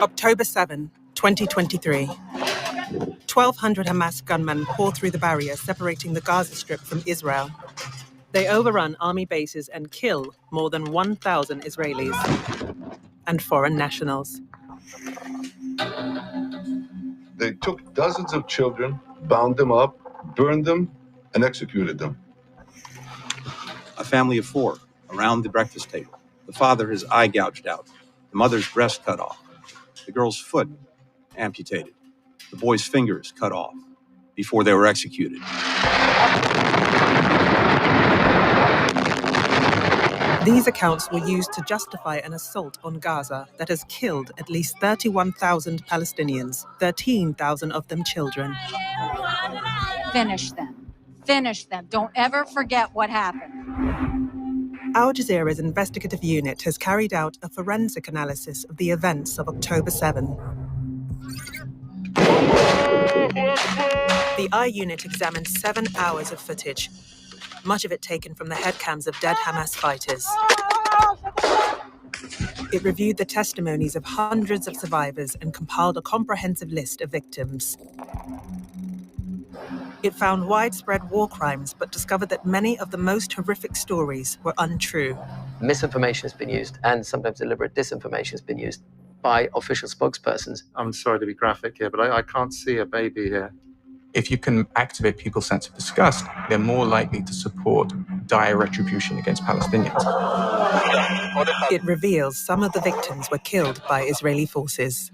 October 7, 2023. 1,200 Hamas gunmen pour through the barrier separating the Gaza Strip from Israel. They overrun army bases and kill more than 1,000 Israelis and foreign nationals. They took dozens of children, bound them up, burned them, and executed them. A family of 4 around the breakfast table. The father, his eye gouged out. The mother's breast cut off. The girl's foot amputated. The boy's fingers cut off before they were executed. These accounts were used to justify an assault on Gaza that has killed at least 31,000 Palestinians, 13,000 of them children. Finish them. Finish them. Don't ever forget what happened. Al Jazeera's investigative unit has carried out a forensic analysis of the events of October 7. The Eye unit examined 7 hours of footage, much of it taken from the headcams of dead Hamas fighters. It reviewed the testimonies of hundreds of survivors and compiled a comprehensive list of victims. It found widespread war crimes, but discovered that many of the most horrific stories were untrue. Misinformation has been used, and sometimes deliberate disinformation has been used by official spokespersons. I'm sorry to be graphic here, but I can't see a baby here. If you can activate people's sense of disgust, they're more likely to support dire retribution against Palestinians. It reveals some of the victims were killed by Israeli forces.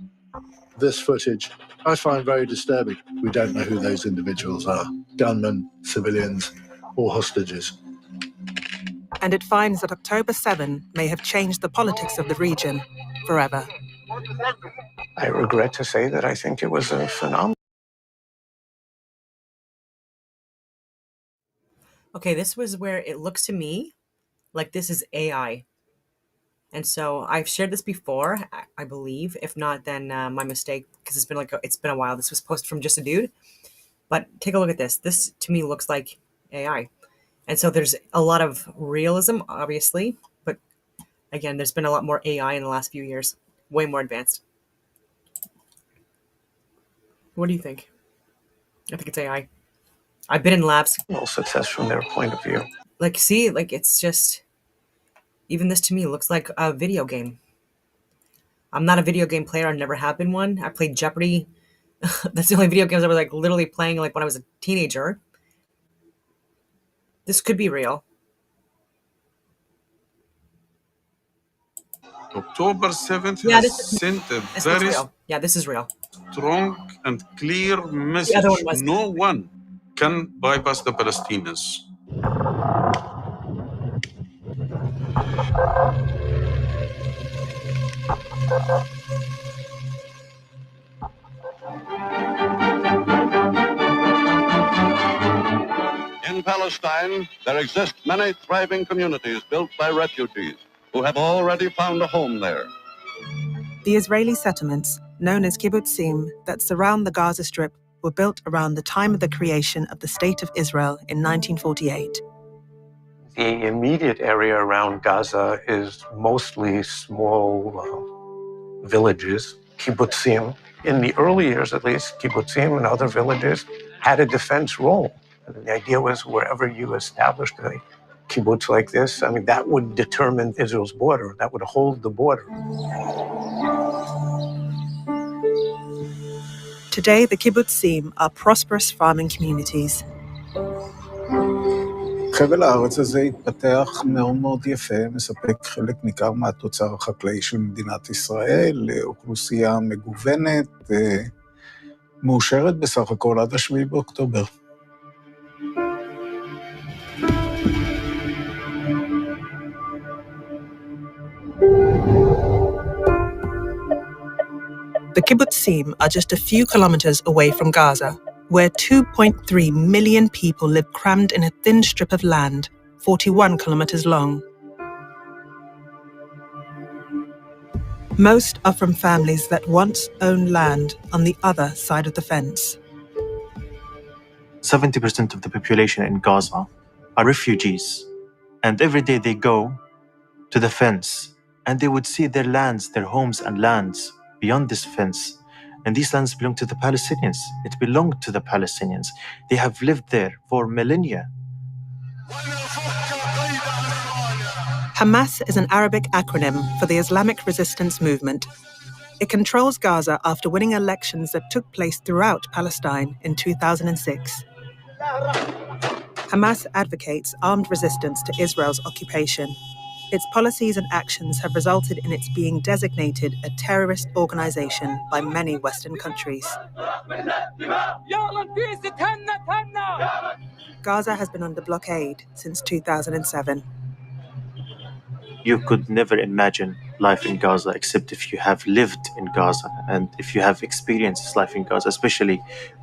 This footage I find very disturbing. We don't know who those individuals are, gunmen, civilians, or hostages. And it finds that October 7 may have changed the politics of the region forever. I regret to say that I think it was a phenomenon. Okay, this was where it looks to me like this is AI. And so I've shared this before, I believe. If not, then my mistake, because it's been a while. This was posted from Just a Dude. But take a look at this. This, to me, looks like AI. And so there's a lot of realism, obviously. But again, there's been a lot more AI in the last few years. Way more advanced. What do you think? I think it's AI. I've been in labs. Well, success from their point of view. It's just... Even this to me looks like a video game. I'm not a video game player. I never have been one. I played Jeopardy. That's the only video games I was literally playing when I was a teenager. This could be real. October 7th sent a very this is real. strong and clear message. No one can bypass the Palestinians. In Palestine, there exist many thriving communities built by refugees who have already found a home there. The Israeli settlements, known as kibbutzim, that surround the Gaza Strip were built around the time of the creation of the State of Israel in 1948. The immediate area around Gaza is mostly small villages, kibbutzim. In the early years, at least, kibbutzim and other villages had a defense role. And the idea was wherever you established a kibbutz like this, that would determine Israel's border. That would hold the border. Today, the kibbutzim are prosperous farming communities. חבל הארץ הזה התפתח מאוד מאוד יפה, מספק חלק ניכר מהתוצר החקלאי של מדינת ישראל, אוכלוסייה מגוונת, מאושרת בסך הכל עד 7 באוקטובר. The kibbutzim are just a few kilometers away from Gaza, where 2.3 million people live crammed in a thin strip of land, 41 kilometers long. Most are from families that once owned land on the other side of the fence. 70% of the population in Gaza are refugees. And every day they go to the fence and they would see their lands, their homes and lands beyond this fence. And these lands belong to the Palestinians. It belonged to the Palestinians. They have lived there for millennia. Hamas is an Arabic acronym for the Islamic Resistance Movement. It controls Gaza after winning elections that took place throughout Palestine in 2006. Hamas advocates armed resistance to Israel's occupation. Its policies and actions have resulted in its being designated a terrorist organization by many Western countries. Gaza has been under blockade since 2007. You could never imagine life in Gaza except if you have lived in Gaza and if you have experienced life in Gaza, especially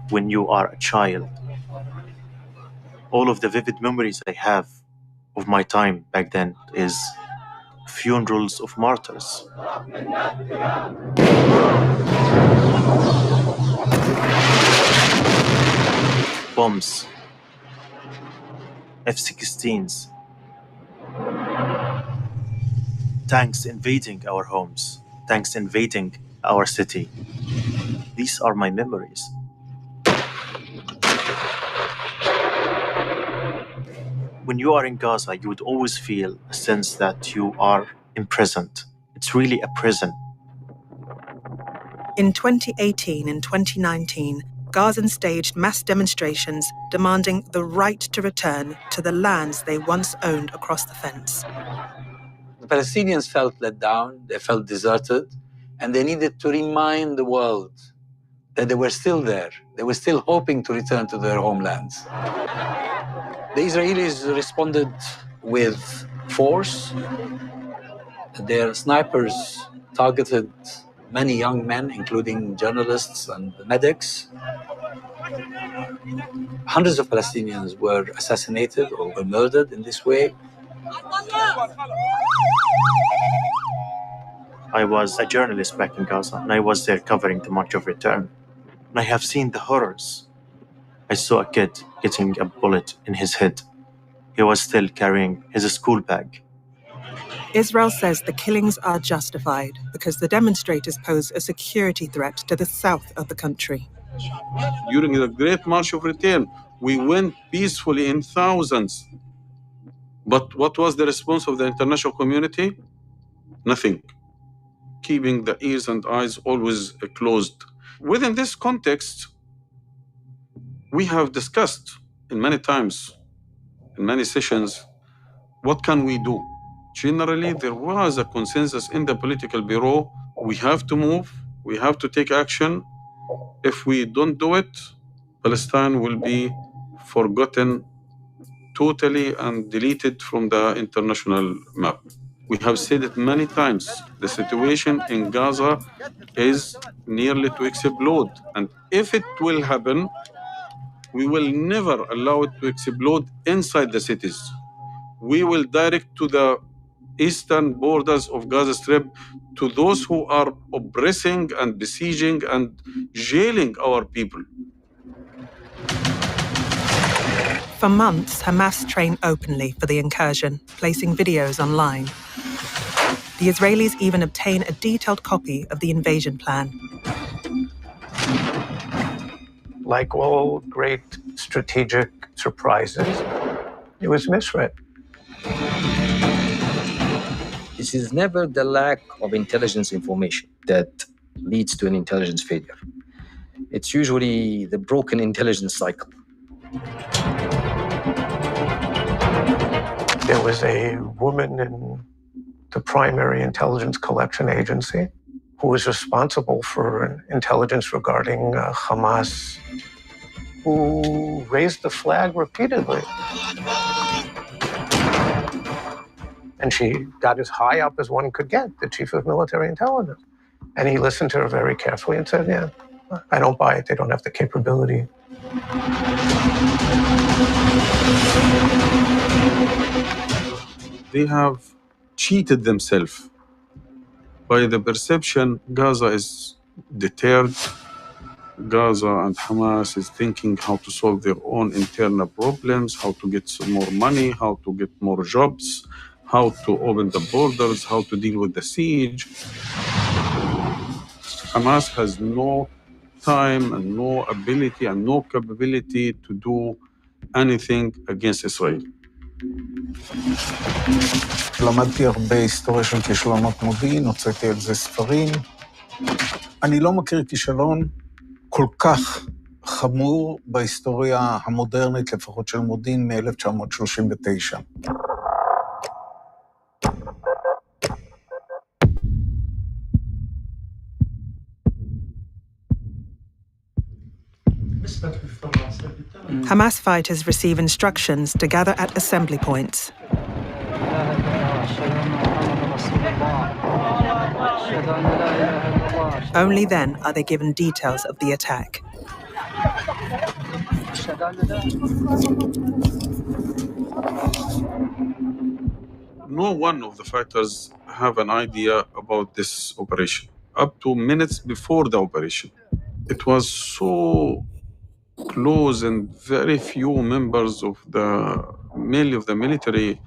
when you are a child. All of the vivid memories I have of my time back then is funerals of martyrs. Bombs, F-16s, tanks invading our homes, tanks invading our city. These are my memories. When you are in Gaza, you would always feel a sense that you are imprisoned. It's really a prison. In 2018 and 2019, Gazans staged mass demonstrations demanding the right to return to the lands they once owned across the fence. The Palestinians felt let down, they felt deserted, and they needed to remind the world that they were still there. They were still hoping to return to their homelands. The Israelis responded with force. Their snipers targeted many young men, including journalists and medics. Hundreds of Palestinians were assassinated or were murdered in this way. I was a journalist back in Gaza, and I was there covering the March of Return. And I have seen the horrors. I saw a kid getting a bullet in his head. He was still carrying his school bag. Israel says the killings are justified because the demonstrators pose a security threat to the south of the country. During the Great March of Return, we went peacefully in thousands. But what was the response of the international community? Nothing. Keeping the ears and eyes always closed. Within this context, we have discussed in many times, in many sessions, what can we do? Generally, there was a consensus in the political bureau. We have to move, we have to take action. If we don't do it, Palestine will be forgotten totally and deleted from the international map. We have said it many times. The situation in Gaza is nearly to explode. And if it will happen, we will never allow it to explode inside the cities. We will direct to the eastern borders of Gaza Strip, to those who are oppressing and besieging and jailing our people. For months, Hamas trained openly for the incursion, placing videos online. The Israelis even obtain a detailed copy of the invasion plan. Like all great strategic surprises, it was misread. It is never the lack of intelligence information that leads to an intelligence failure. It's usually the broken intelligence cycle. There was a woman in the primary intelligence collection agency who was responsible for intelligence regarding Hamas, who raised the flag repeatedly. And she got as high up as one could get, the chief of military intelligence. And he listened to her very carefully and said, yeah, I don't buy it. They don't have the capability. They have cheated themselves by the perception Gaza is deterred, Gaza and Hamas is thinking how to solve their own internal problems, how to get some more money, how to get more jobs, how to open the borders, how to deal with the siege. Hamas has no time and no ability and no capability to do anything against Israel. למדתי הרבה היסטוריה של כישלונות מודיעין, הוצאתי על זה ספרים. אני לא מכיר כישלון כל כך חמור בהיסטוריה המודרנית, לפחות של מודיעין, מ-1939. Hamas fighters receive instructions to gather at assembly points. Only then are they given details of the attack. No one of the fighters have an idea about this operation. Up to minutes before the operation, it was so close and very few members of mainly of the military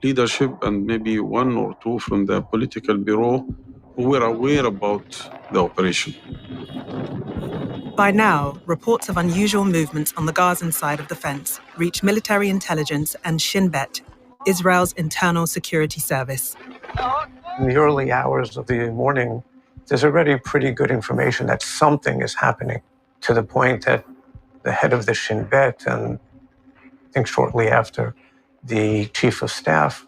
leadership and maybe one or two from the political bureau who were aware about the operation. By now, reports of unusual movements on the Gazan side of the fence reach military intelligence and Shin Bet, Israel's internal security service. In the early hours of the morning, there's already pretty good information that something is happening, to the point that the head of the Shin Bet and I think shortly after the chief of staff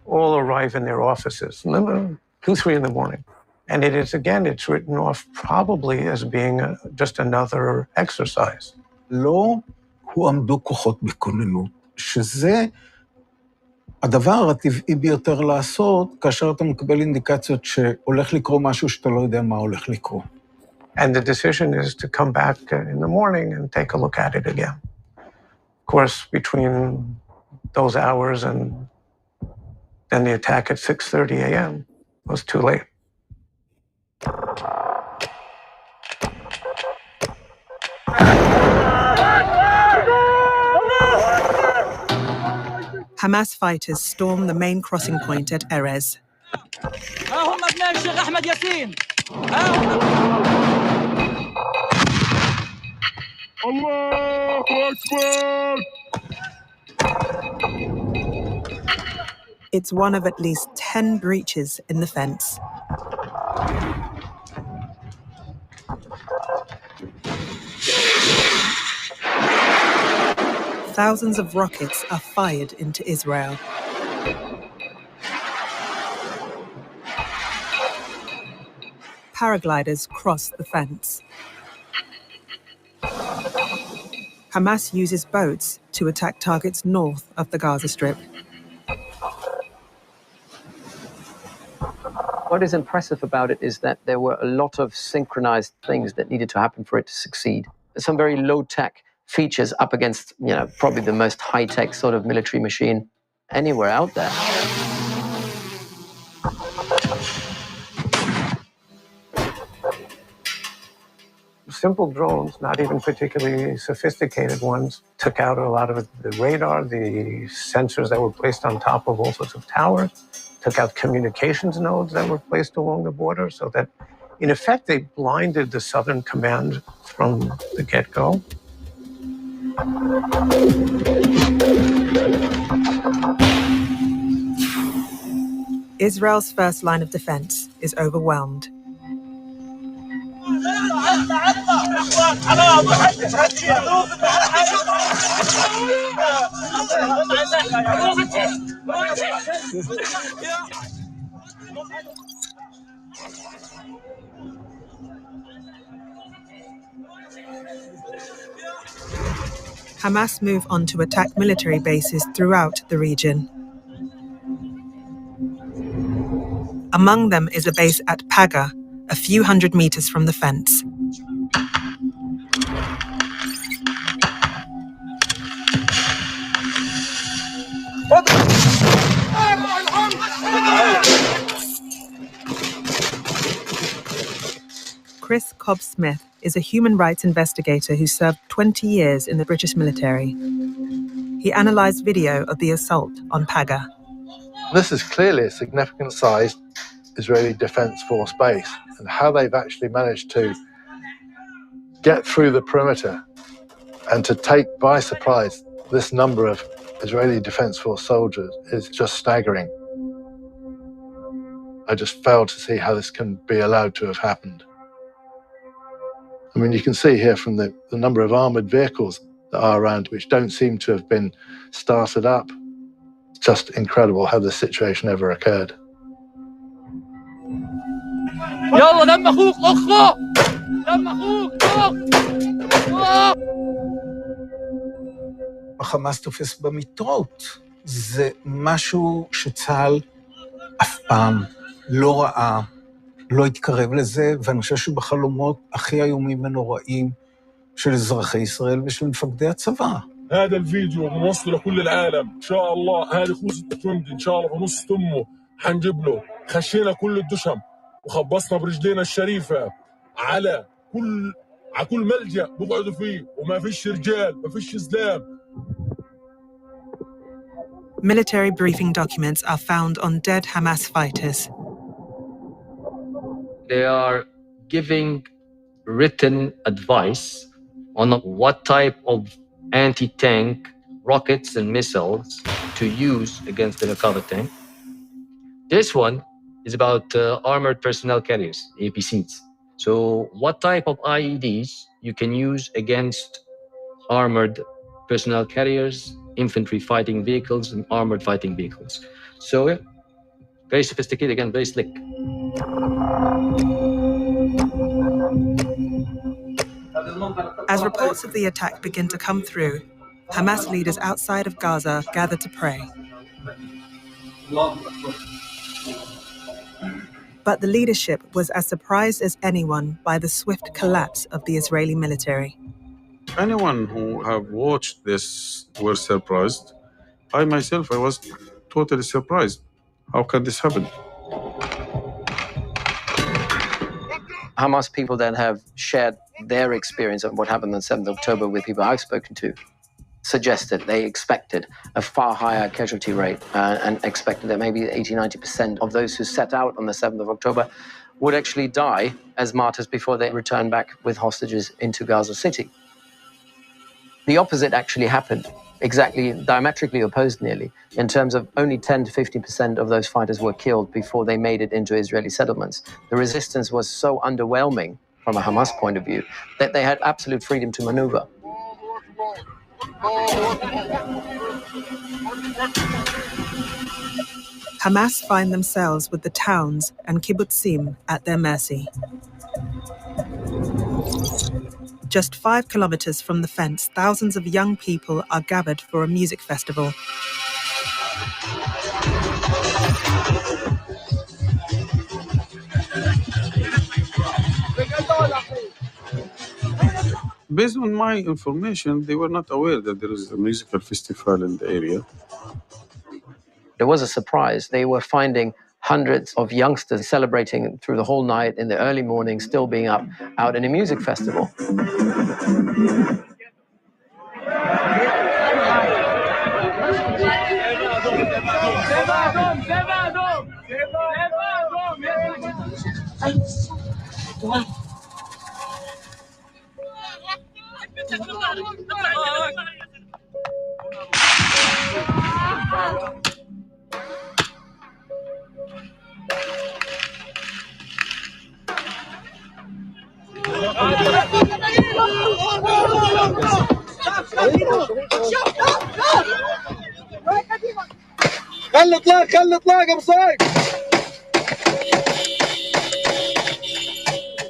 all arrive in their offices, 2, 3 in the morning. And it is, again, it's written off probably as being just another exercise. לא הועמדו כוחות בכוננות, שזה הדבר הטבעי ביותר לעשות, כאשר אתה מקבל אינדיקציות שהולך לקרוא משהו שאתה לא יודע מה הולך לקרוא. And the decision is to come back in the morning and take a look at it again. Of course, between those hours and then the attack at 6:30 a.m. was too late. Hamas fighters storm the main crossing point at Erez. It's one of at least 10 breaches in the fence. Thousands of rockets are fired into Israel. Paragliders cross the fence. Hamas uses boats to attack targets north of the Gaza Strip. What is impressive about it is that there were a lot of synchronized things that needed to happen for it to succeed. Some very low-tech features up against, probably the most high-tech sort of military machine anywhere out there. Simple drones, not even particularly sophisticated ones, took out a lot of the radar, the sensors that were placed on top of all sorts of towers, took out communications nodes that were placed along the border, so that, in effect, they blinded the Southern Command from the get-go. Israel's first line of defense is overwhelmed. Hamas move on to attack military bases throughout the region. Among them is a base at Paga, a few hundred meters from the fence. Chris Cobb-Smith is a human rights investigator who served 20 years in the British military. He analysed video of the assault on Paga. This is clearly a significant sized Israeli Defense Force base, and how they've actually managed to get through the perimeter and to take by surprise this number of Israeli Defense Force soldiers is just staggering. I just fail to see how this can be allowed to have happened. I mean, you can see here from the number of armoured vehicles that are around, which don't seem to have been started up. It's just incredible how this situation ever occurred. החמאס תופס במיטות. זה משהו שצה"ל אף פעם לא ראה, לא התקרב לזה, ואני חושב שבחלומות הכי איומים ונוראים של אזרחי ישראל ושל מפקדי הצבא. هذا الفيديو بنوصله لكل العالم ان شاء الله. هذه خوذة جندي ان شاء الله بنص تمه حنجيب له. خشينا كل الدشم وخبصنا برجلينا الشريفه على كل ملجأ بقعدوا فيه وما فيش رجال ما فيش زلام. Military briefing documents are found on dead Hamas fighters. They are giving written advice on what type of anti-tank rockets and missiles to use against the Merkava tank. This one is about armored personnel carriers, APCs. So what type of IEDs you can use against armored personnel carriers, infantry fighting vehicles, and armored fighting vehicles. So yeah, very sophisticated, again, very slick. As reports of the attack begin to come through, Hamas leaders outside of Gaza gather to pray. But the leadership was as surprised as anyone by the swift collapse of the Israeli military. Anyone who have watched this were surprised. I myself, I was totally surprised. How can this happen? Hamas people then have shared their experience of what happened on 7th October with people I've spoken to, suggested they expected a far higher casualty rate and expected that maybe 80-90% of those who set out on the 7th of October would actually die as martyrs before they return back with hostages into Gaza City. The opposite actually happened, exactly diametrically opposed nearly, in terms of only 10 to 50% of those fighters were killed before they made it into Israeli settlements. The resistance was so underwhelming from a Hamas point of view that they had absolute freedom to maneuver. Hamas find themselves with the towns and kibbutzim at their mercy. Just 5 kilometers from the fence, thousands of young people are gathered for a music festival. Based on my information, they were not aware that there is a musical festival in the area. There was a surprise. They were finding hundreds of youngsters celebrating through the whole night, in the early morning, still being up, out in a music festival.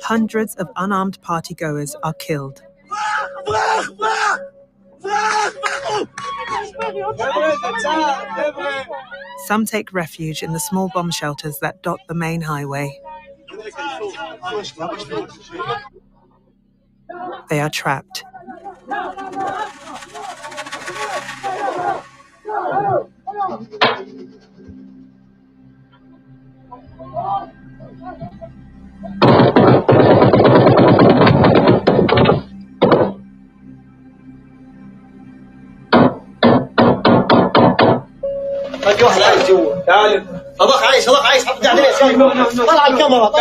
Hundreds of unarmed partygoers are killed. Some take refuge in the small bomb shelters that dot the main highway. They are trapped. عايش طلع الكاميرا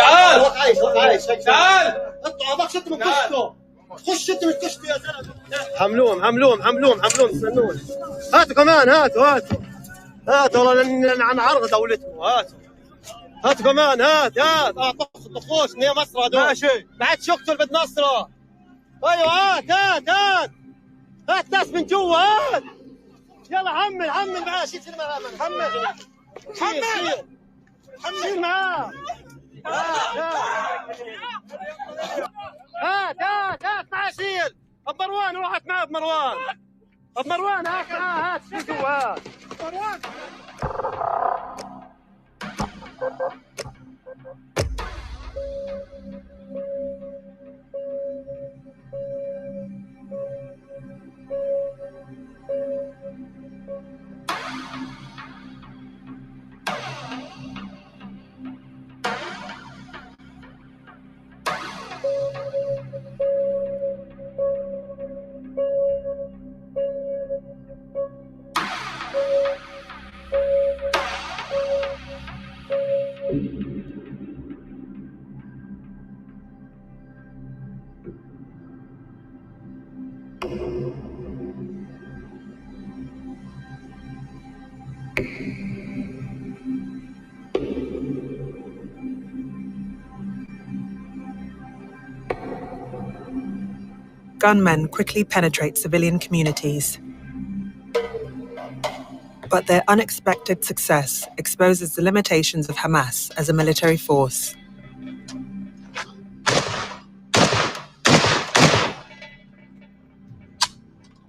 عايش تعال اطلع ابغى شت من كشته خش شت من كشته يا زلمه حملوهم استنوني هاتوا كمان هاتوا والله لان عن عرض دولتهم هاتوا كمان هات طخوش نية مصر هذول ماشي بعد شقتل بد نصره ايوه هات ناس من جوا هات يلا حمل معاه شيل معاه شيل معاه هات معاه شيل بمروان روحت معاه بمروان هات معاه شيل جوا مروان Gunmen quickly penetrate civilian communities. But their unexpected success exposes the limitations of Hamas as a military force.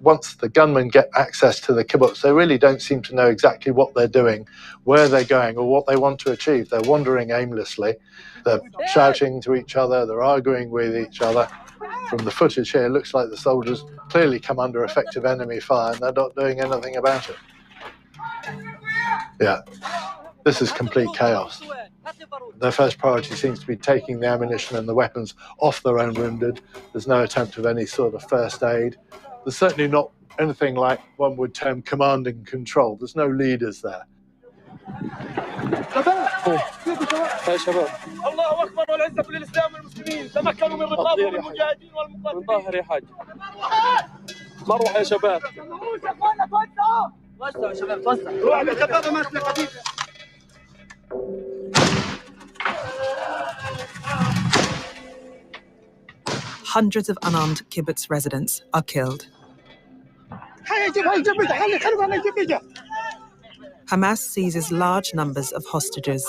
Once the gunmen get access to the kibbutz, they really don't seem to know exactly what they're doing, where they're going, or what they want to achieve. They're wandering aimlessly. They're shouting to each other. They're arguing with each other. From the footage here, it looks like the soldiers clearly come under effective enemy fire, and they're not doing anything about it. Yeah, this is complete chaos. Their first priority seems to be taking the ammunition and the weapons off their own wounded. There's no attempt of any sort of first aid. There's certainly not anything like one would term command and control. There's no leaders there. الله اكبر والعزه للاسلام والمسلمين تمكنوا من رقاب المجاهدين والمقاتلين يا حاج مروح يا شباب وسعوا يا شباب وسعوا روح يا شباب ما قديم Hundreds of unarmed kibbutz residents are killed. Hamas seizes large numbers of hostages.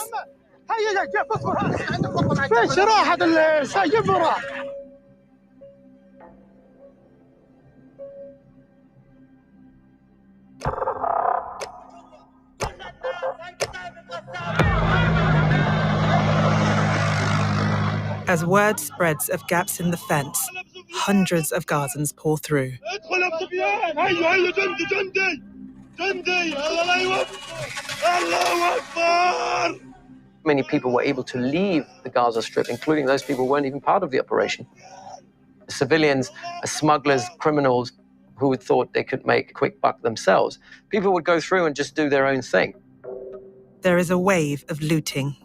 As word spreads of gaps in the fence, hundreds of Gazans pour through. Many people were able to leave the Gaza Strip, including those people who weren't even part of the operation. Civilians, smugglers, criminals who had thought they could make a quick buck themselves. People would go through and just do their own thing. There is a wave of looting.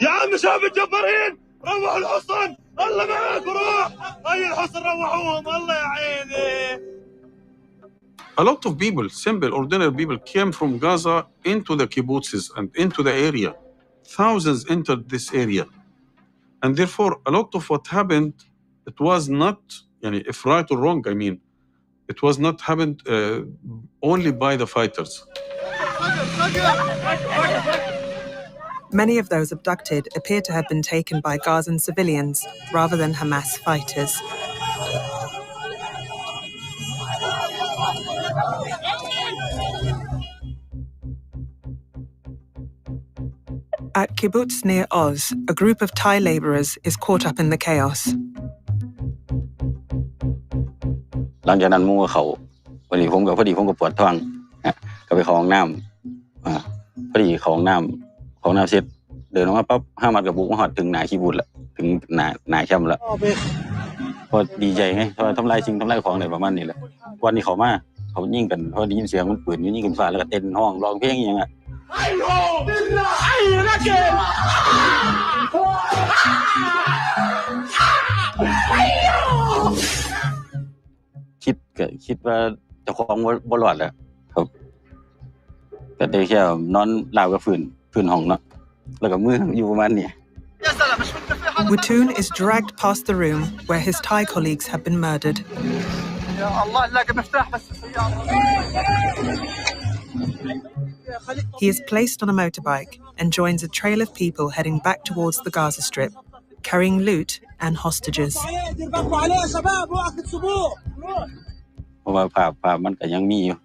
يا عم شباب الجبارين روحوا الحصن الله معاك روح هاي الحصن روحوهم الله يا عيني. A lot of people, simple, ordinary people, came from Gaza into the kibbutzes and into the area. Thousands entered this area. And therefore, a lot of what happened, it was not, if right or wrong, it was not happened only by the fighters. Many of those abducted appear to have been taken by Gazan civilians rather than Hamas fighters. At kibbutz near Oz, a group of Thai laborers is caught up in the chaos. หลังจากนั้นมู่เขาพอดีผมก็ปวดท้องก็ไปเข้าห้องน้ำพอดีเข้าห้องน้ำเสร็จเดินออกมาปั๊บห้ามัดกับบุกมาหอดถึงหน้าขี้บุญละถึงหน้าแคมป์ละ พอดีใจไงเพราะทำลายสิ่งทำลายของอะไรประมาณนี้แหละวันนี้เขามาเขายิงกันพอได้ยินเสียงมันปืนยิงกันฟ้าแล้วก็เต้นห้องร้องเพลงอย่างเงี้ยคิดว่าเจ้าของบ่รอดแล้วครับก็ได้แค่นอนลาวกับพื้นห้องเนาะแล้วก็มืออยู่ประมาณนี้Watoon is dragged past the room where his Thai colleagues have been murdered. He is placed on a motorbike and joins a trail of people heading back towards the Gaza Strip, carrying loot and hostages. เพราะว่าภาพมันก็ยังมีอยู่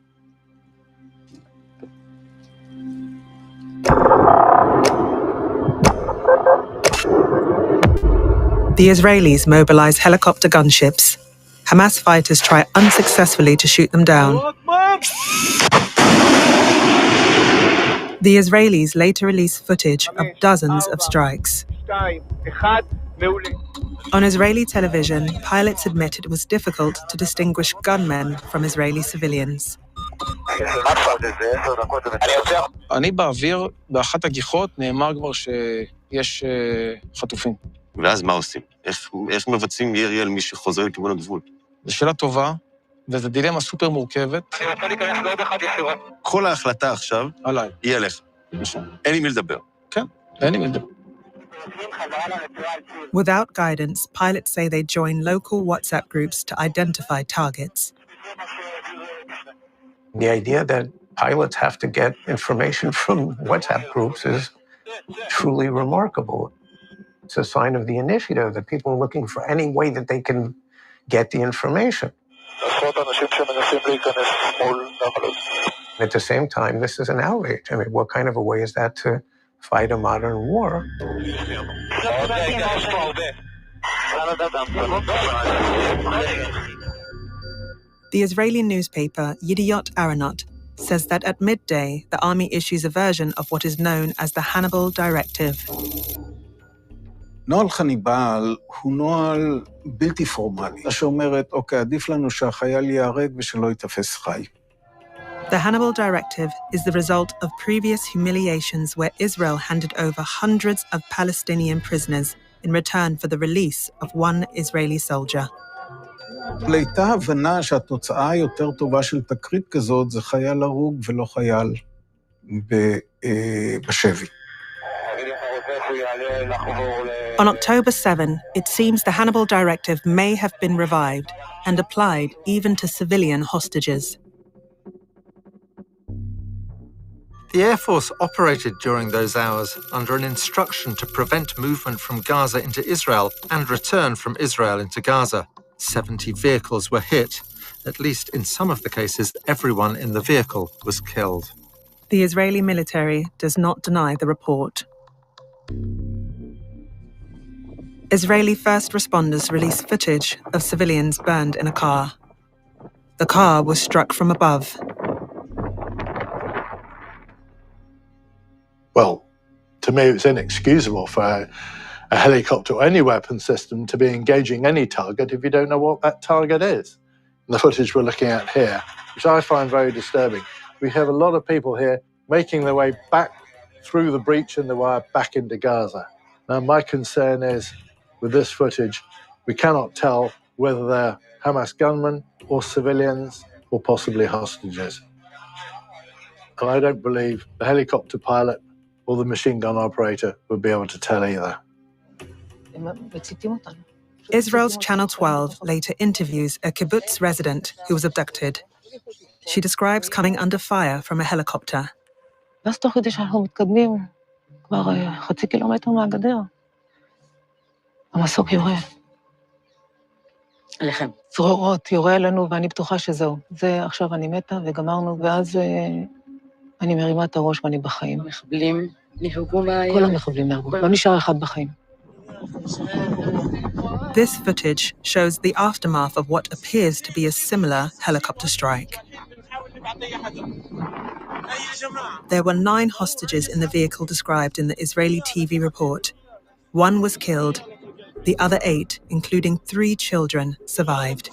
The Israelis mobilize helicopter gunships. Hamas fighters try unsuccessfully to shoot them down. The Israelis later release footage of dozens of strikes. On Israeli television, pilots admit it was difficult to distinguish gunmen from Israeli civilians. אני באוויר, באחת הגיחות נאמר כבר שיש חטופים. ואז מה עושים? איך מבצעים ירי על מי שחוזר לכיוון הגבול? זו שאלה טובה, וזו דילמה סופר מורכבת. כל ההחלטה עכשיו היא עליך. אין עם מי לדבר. כן, אין עם מי לדבר. Without guidance, pilots say they join local WhatsApp groups to identify targets. The idea that pilots have to get information from WhatsApp groups is truly remarkable. It's a sign of the initiative that people are looking for any way that they can get the information. At the same time, this is an outrage. I mean, what kind of a way is that to fight a modern war? The Israeli newspaper Yediot Aharonot says that at midday, the army issues a version of what is known as the Hannibal Directive. נוהל חניבל הוא נוהל בלתי פורמלי, שאומרת, אוקיי, עדיף לנו שהחייל ייהרג ושלא ייתפס חי. The Hannibal Directive is the result of previous humiliations where Israel handed over hundreds of Palestinian prisoners in return for the release of one Israeli soldier. הייתה הבנה שהתוצאה היותר טובה של תקרית כזאת זה חייל הרוג ולא חייל בשבי. On October 7, it seems the Hannibal Directive may have been revived and applied even to civilian hostages. The Air Force operated during those hours under an instruction to prevent movement from Gaza into Israel and return from Israel into Gaza. 70 vehicles were hit. At least in some of the cases, everyone in the vehicle was killed. The Israeli military does not deny the report. Israeli first responders released footage of civilians burned in a car. The car was struck from above. Well, to me, it's inexcusable for a helicopter or any weapon system to be engaging any target if you don't know what that target is. And the footage we're looking at here, which I find very disturbing. We have a lot of people here making their way back through the breach in the wire back into Gaza. Now, my concern is, with this footage, we cannot tell whether they're Hamas gunmen or civilians or possibly hostages. And I don't believe the helicopter pilot or the machine gun operator would be able to tell either. Israel's Channel 12 later interviews a kibbutz resident who was abducted. She describes coming under fire from a helicopter. ואז תוך כדי שאנחנו מתקדמים, כבר חצי קילומטר מהגדר, המסוק יורה. עליכם. צרורות, יורה עלינו, ואני בטוחה שזהו. זה עכשיו אני מתה וגמרנו, ואז אני מרימה את הראש ואני בחיים. המחבלים נהרגו מהים? כל המחבלים נהרגו, לא נשאר אחד בחיים. This footage shows the aftermath of what appears to be a similar helicopter strike. There were 9 hostages in the vehicle described in the Israeli TV report. 1 was killed. The other 8, including 3 children, survived.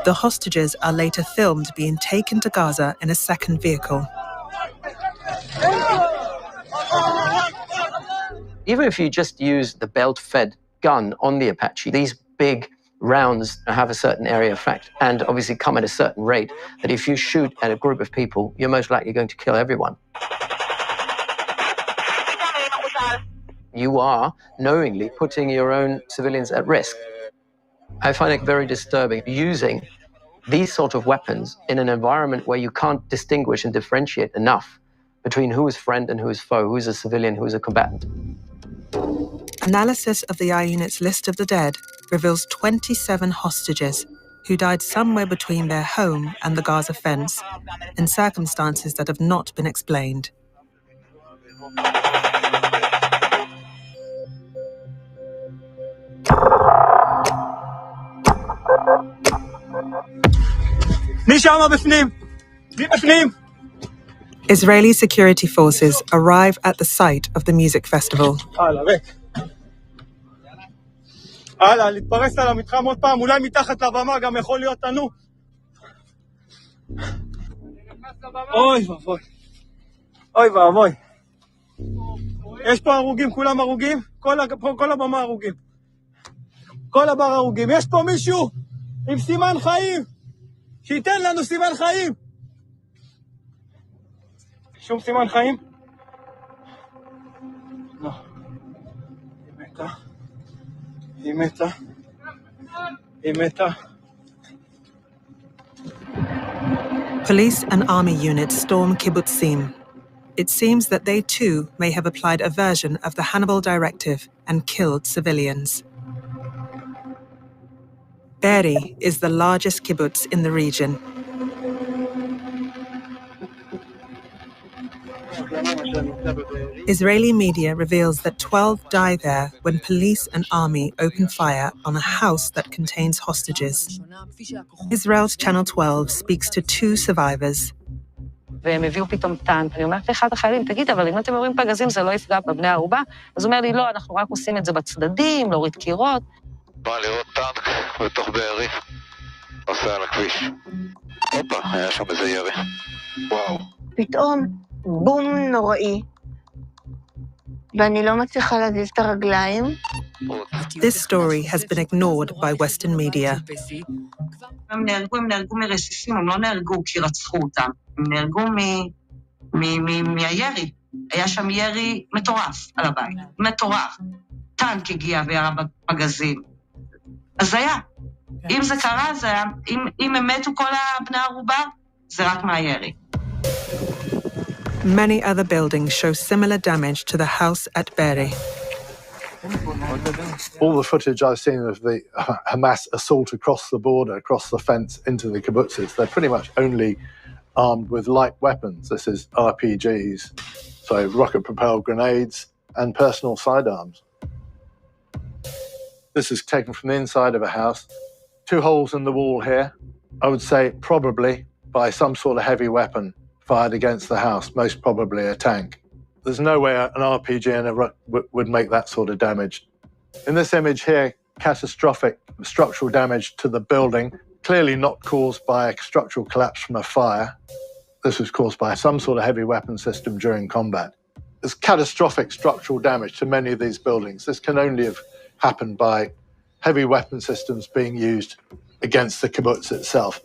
The hostages are later filmed being taken to Gaza in a second vehicle. Even if you just use the belt-fed gun on the Apache, these big rounds have a certain area effect and obviously come at a certain rate that if you shoot at a group of people, you're most likely going to kill everyone. You are knowingly putting your own civilians at risk. I find it very disturbing using these sort of weapons in an environment where you can't distinguish and differentiate enough between who is friend and who is foe, who is a civilian, who is a combatant. Analysis of the I Unit's list of the dead reveals 27 hostages who died somewhere between their home and the Gaza fence in circumstances that have not been explained. Israeli security forces arrive at the site of the music festival. להתפרס על המתחם עוד פעם, אולי מתחת לבמה גם יכול להיות תנור. אוי ואבוי. אוי ואבוי. יש פה הרוגים, כולם הרוגים? כל הבמה הרוגים. כל הבר הרוגים. יש פה מישהו עם סימן חיים? שייתן לנו סימן חיים. שום סימן חיים? לא. היא מתה. היא מתה. היא מתה. Police and army units storm kibbutzim. It seems that they too may have applied a version of the Hannibal Directive and killed civilians. Be'eri is the largest kibbutz in the region. Israeli media reveals that 12 die there when police and army open fire on a house that contains hostages. Israel's Channel 12 speaks to 2 survivors. והם הביאו פתאום טנק, אני אומרת לאחד החיילים, תגיד, אבל אם אתם יורים פגזים זה לא יפגע בבני הערובה? אז הוא אומר לי, לא, אנחנו רק עושים את זה בצדדים, להוריד קירות. בא לראות טנק בתוך בארי, נוסע על הכביש. הופה, היה שם איזה ירי. וואו. פתאום בום נוראי, ואני לא מצליחה להזיז את הרגליים. This story has been ignored by Western media. הם נהרגו מרסיסים, הם לא נהרגו כי רצחו אותם. הם נהרגו מהירי. היה שם ירי מטורף על הבית. מטורף. טנק הגיע וירה בפגזים. אז זה היה. אם זה קרה, זה היה. אם הם מתו כל הבני ערובה, זה רק מהירי. Many other buildings show similar damage to the house at Be'eri. All the footage I've seen of the Hamas assault across the border, across the fence into the kibbutzes, they're pretty much only armed with light weapons. This is RPGs, so rocket-propelled grenades and personal sidearms. This is taken from the inside of a house. 2 holes in the wall here. I would say probably by some sort of heavy weapon fired against the house, most probably a tank. There's no way an RPG would make that sort of damage. In this image here, catastrophic structural damage to the building, clearly not caused by a structural collapse from a fire. This was caused by some sort of heavy weapon system during combat. There's catastrophic structural damage to many of these buildings. This can only have happened by heavy weapon systems being used against the kibbutz itself.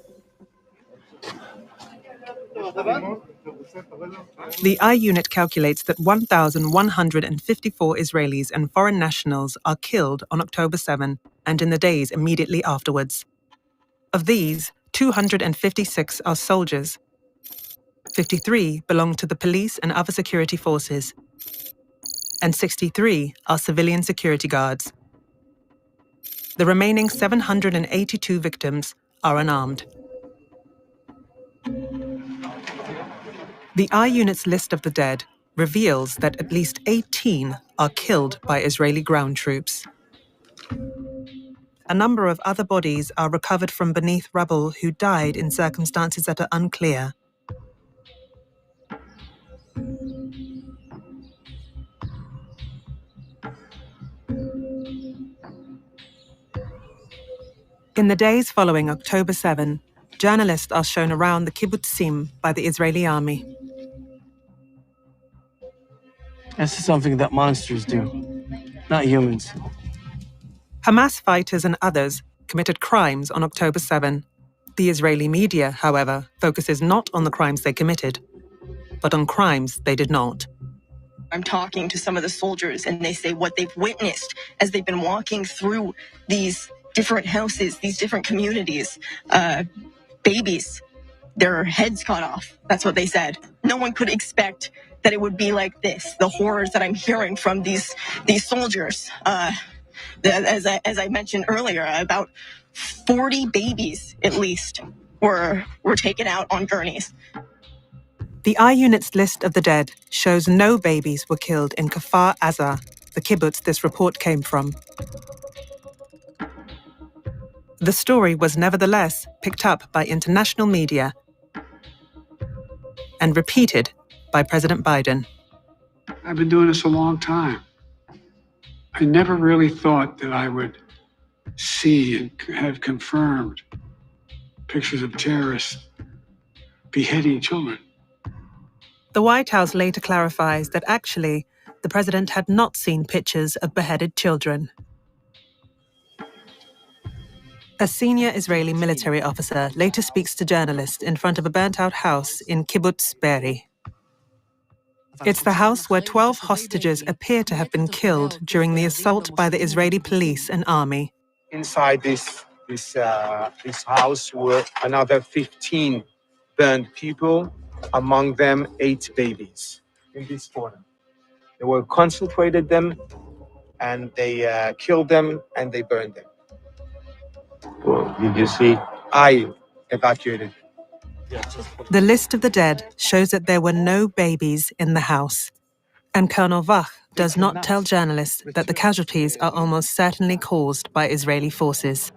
The I Unit calculates that 1,154 Israelis and foreign nationals are killed on October 7 and in the days immediately afterwards. Of these, 256 are soldiers. 53 belong to the police and other security forces. And 63 are civilian security guards. The remaining 782 victims are unarmed. The I Unit's list of the dead reveals that at least 18 are killed by Israeli ground troops. A number of other bodies are recovered from beneath rubble who died in circumstances that are unclear. In the days following October 7, journalists are shown around the kibbutzim by the Israeli army. This is something that monsters do, not humans. Hamas fighters and others committed crimes on October 7. The Israeli media, however, focuses not on the crimes they committed, but on crimes they did not. I'm talking to some of the soldiers, and they say what they've witnessed as they've been walking through these different houses, these different communities. Babies, their heads cut off. That's what they said. No one could expect that it would be like this. The horrors that I'm hearing from these soldiers. As I mentioned earlier, about 40 babies at least were taken out on gurneys. The I-Unit's list of the dead shows no babies were killed in Kfar Aza, the kibbutz this report came from. The story was nevertheless picked up by international media and repeated by President Biden. I've been doing this a long time. I never really thought that I would see and have confirmed pictures of terrorists beheading children. The White House later clarifies that actually, the president had not seen pictures of beheaded children. A senior Israeli military officer later speaks to journalists in front of a burnt-out house in Kibbutz Be'eri. It's the house where 12 hostages appear to have been killed during the assault by the Israeli police and army. Inside this house were another 15 burned people, among them 8 babies in this corner. They were concentrated them, and they killed them, and they burned them. Well, did you see? I evacuated. The list of the dead shows that there were no babies in the house. And Colonel Vach does not tell journalists that the casualties are almost certainly caused by Israeli forces.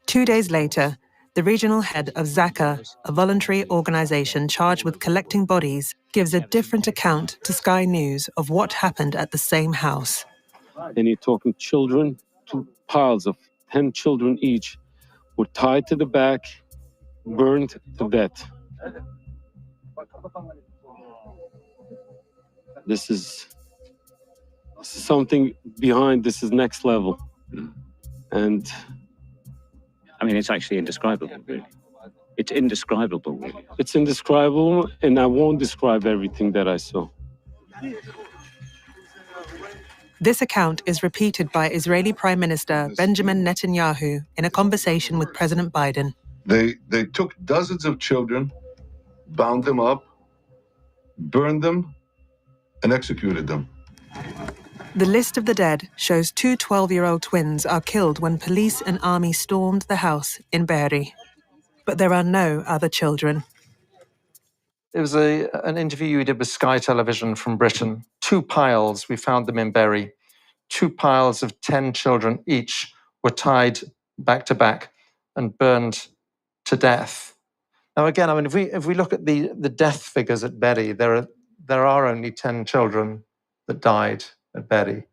2 days later, the regional head of Zaka, a voluntary organization charged with collecting bodies, gives a different account to Sky News of what happened at the same house. And you're talking children, 2 piles of 10 children each, were tied to the back, burned to death. This is something behind, this is next level. And I mean, it's actually indescribable, really. It's indescribable, really. It's indescribable, and I won't describe everything that I saw. This account is repeated by Israeli Prime Minister Benjamin Netanyahu in a conversation with President Biden. They took dozens of children, bound them up, burned them, and executed them. The list of the dead shows 2 12-year-old twins are killed when police and army stormed the house in Be'eri. But there are no other children. It was an interview we did with Sky Television from Britain. 2 piles, we found them in Be'eri. 2 piles of 10 children each were tied back to back and burned to death. Now again, I mean, if we look at the death figures at Be'eri, there are only 10 children that died at Be'eri.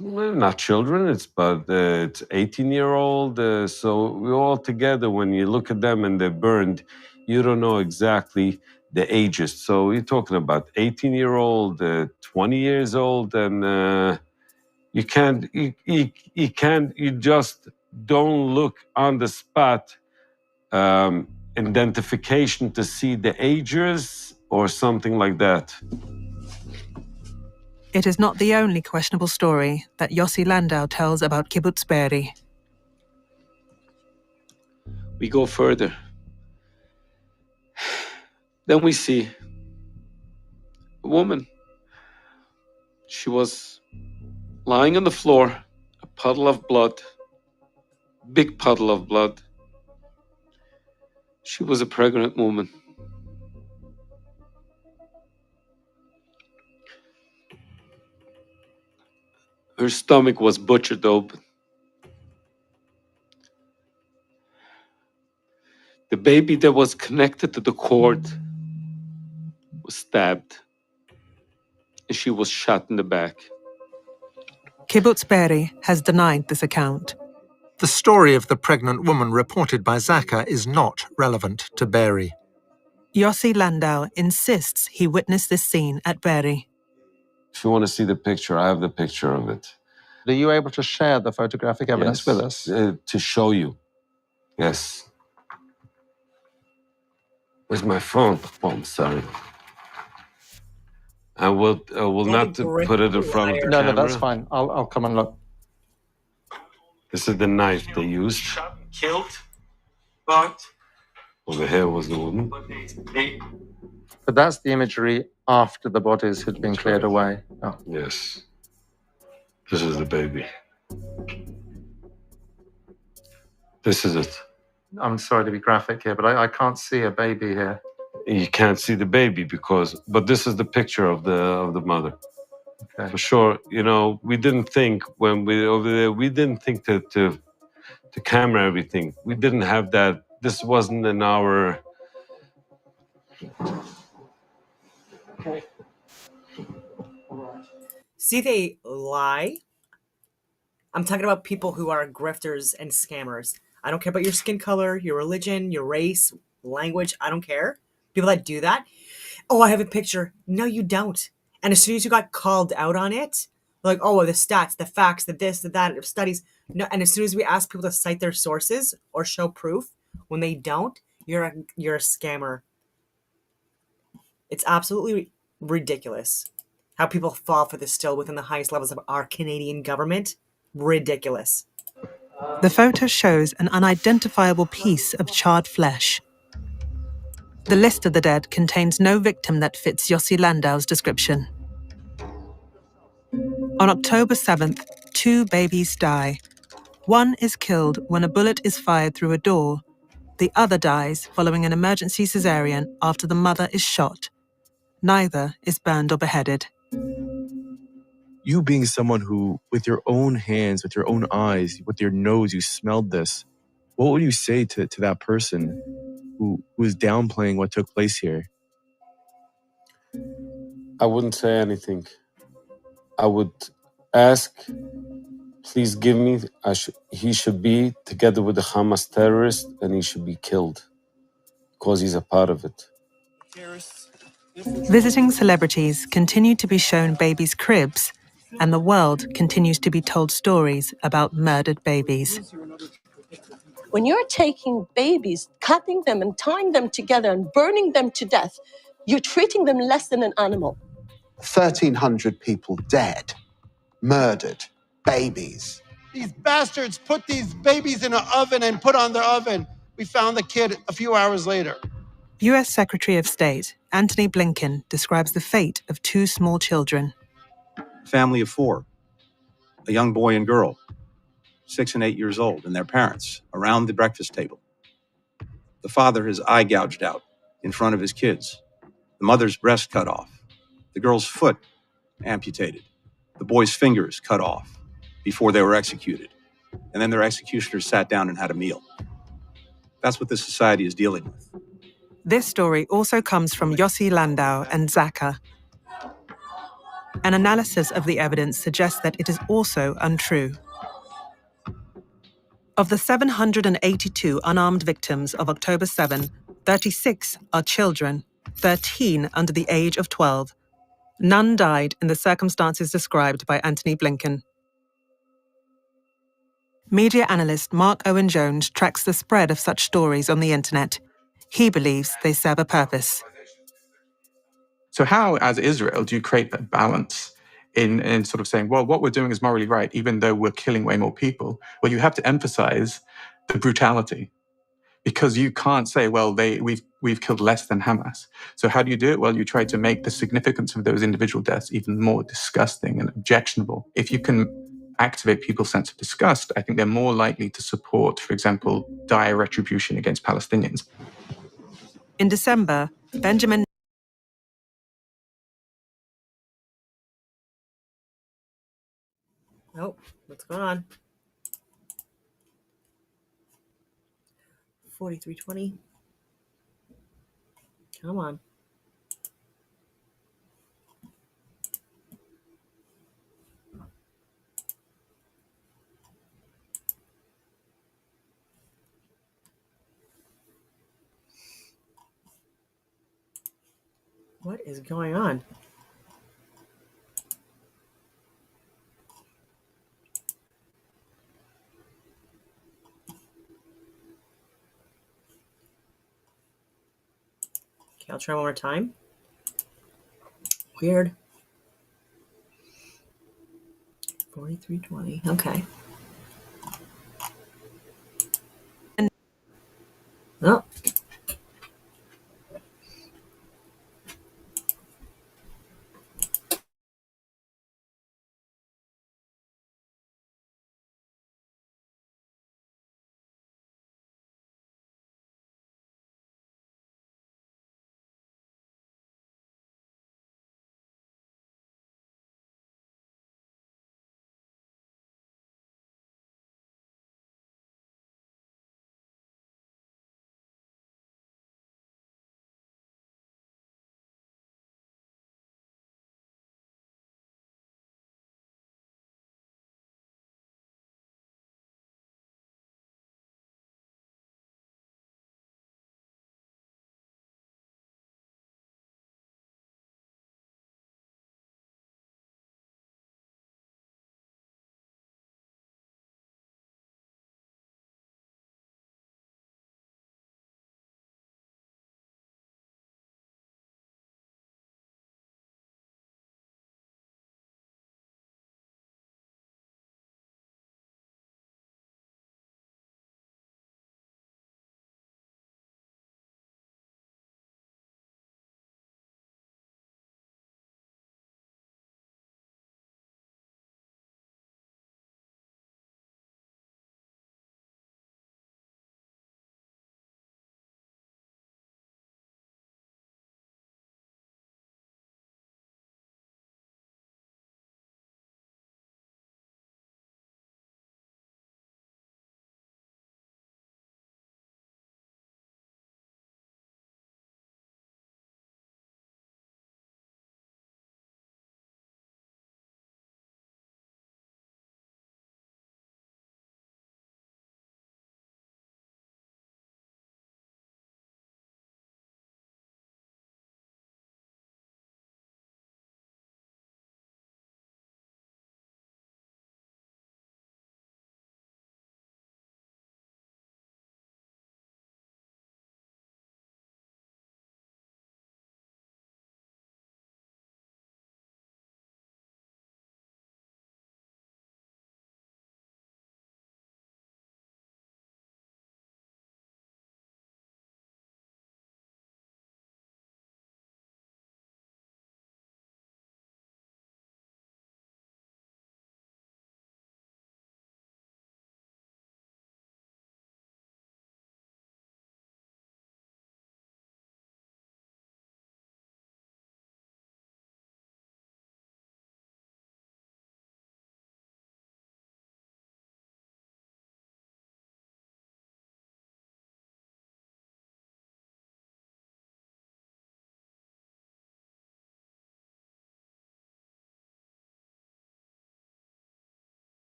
Well, not children, it's 18-year-old. So we all together, when you look at them and they're burned, you don't know exactly the ages. So you're talking about 18-year-old, 20 years old, and you just don't look on the spot identification to see the ages or something like that. It is not the only questionable story that Yossi Landau tells about Kibbutz Be'eri. We go further. Then we see a woman. She was lying on the floor, a puddle of blood, big puddle of blood. She was a pregnant woman. Her stomach was butchered open. The baby that was connected to the cord was stabbed, and she was shot in the back. Kibbutz Be'eri has denied this account. The story of the pregnant woman reported by Zaka is not relevant to Be'eri. Yossi Landau insists he witnessed this scene at Be'eri. If you want to see the picture, I have the picture of it. Are you able to share the photographic evidence with us? To show you. Yes. Where's my phone? Oh, I'm sorry. I will not put it in front of the camera. No, that's fine. I'll come and look. This is the knife they used. Shot and killed, but Over here was the woman. But that's the imagery after the bodies had been cleared away. Oh. Yes. This is the baby. This is it. I'm sorry to be graphic here, but I can't see a baby here. You can't see the baby but this is the picture of the mother. Okay. For sure, we didn't think when we over there, we didn't think to camera everything. We didn't have that. This wasn't in our. Okay. See, they lie. I'm talking about people who are grifters and scammers. I don't care about your skin color, your religion, your race, language. I don't care. People that do that. Oh, I have a picture. No, you don't. And as soon as you got called out on it, like, oh, the stats, the facts, the this, the that, studies. No, and as soon as we ask people to cite their sources or show proof, when they don't, you're a scammer. It's absolutely ridiculous how people fall for this still within the highest levels of our Canadian government. Ridiculous. The photo shows an unidentifiable piece of charred flesh. The list of the dead contains no victim that fits Yossi Landau's description. On October 7th, 2 babies die. One is killed when a bullet is fired through a door. The other dies following an emergency cesarean after the mother is shot. Neither is burned or beheaded. You being someone who, with your own hands, with your own eyes, with your nose, you smelled this, what would you say to that person who is downplaying what took place here? I wouldn't say anything. I would ask, please give me. He should be together with the Hamas terrorist, and he should be killed because he's a part of it. Visiting celebrities continue to be shown babies' cribs, and the world continues to be told stories about murdered babies. When you're taking babies, cutting them and tying them together and burning them to death, you're treating them less than an animal. 1,300 people dead, murdered, babies. These bastards put these babies in an oven and put on their oven. We found the kid a few hours later. US Secretary of State Antony Blinken describes the fate of 2 small children. Family of 4, a young boy and girl, 6 and 8 years old, and their parents around the breakfast table. The father, his eye gouged out in front of his kids. The mother's breast cut off. The girl's foot amputated. The boy's fingers cut off before they were executed. And then their executioners sat down and had a meal. That's what this society is dealing with. This story also comes from Yossi Landau and Zaka. An analysis of the evidence suggests that it is also untrue. Of the 782 unarmed victims of October 7, 36 are children, 13 under the age of 12. None died in the circumstances described by Antony Blinken. Media analyst Mark Owen Jones tracks the spread of such stories on the internet. He believes they serve a purpose. So how, as Israel, do you create that balance in sort of saying, well, what we're doing is morally right, even though we're killing way more people? Well, you have to emphasize the brutality, because you can't say, well, we've killed less than Hamas. So how do you do it? Well, you try to make the significance of those individual deaths even more disgusting and objectionable. If you can activate people's sense of disgust, I think they're more likely to support, for example, dire retribution against Palestinians. In December, Benjamin Oh, what's going on? 4320. Come on. What is going on? Okay, I'll try one more time. Weird. 4320. Okay. Oh.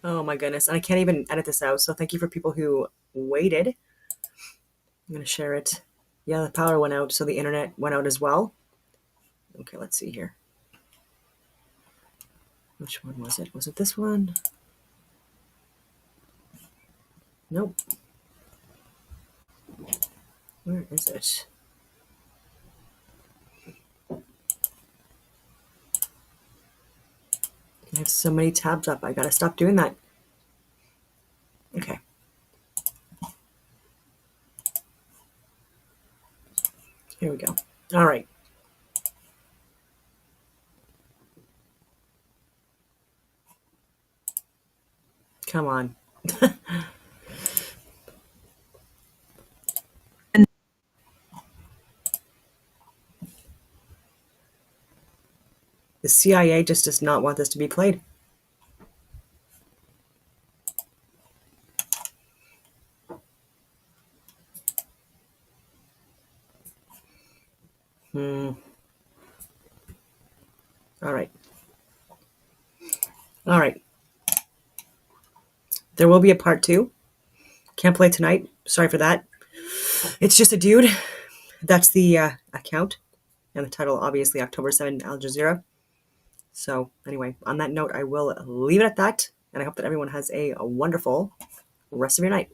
Oh my goodness. And I can't even edit this out. So thank you for people who waited. I'm going to share it. Yeah, the power went out, so the internet went out as well. Okay, let's see here. Which one was it? Was it this one? Nope. Where is it? I have so many tabs up. I gotta stop doing that. Okay. Here we go. All right. Come on. The CIA just does not want this to be played. All right. All right. There will be a part 2. Can't play tonight. Sorry for that. It's just a dude. That's the account. And the title, obviously, October 7, Al Jazeera. So anyway, on that note, I will leave it at that. And I hope that everyone has a wonderful rest of your night.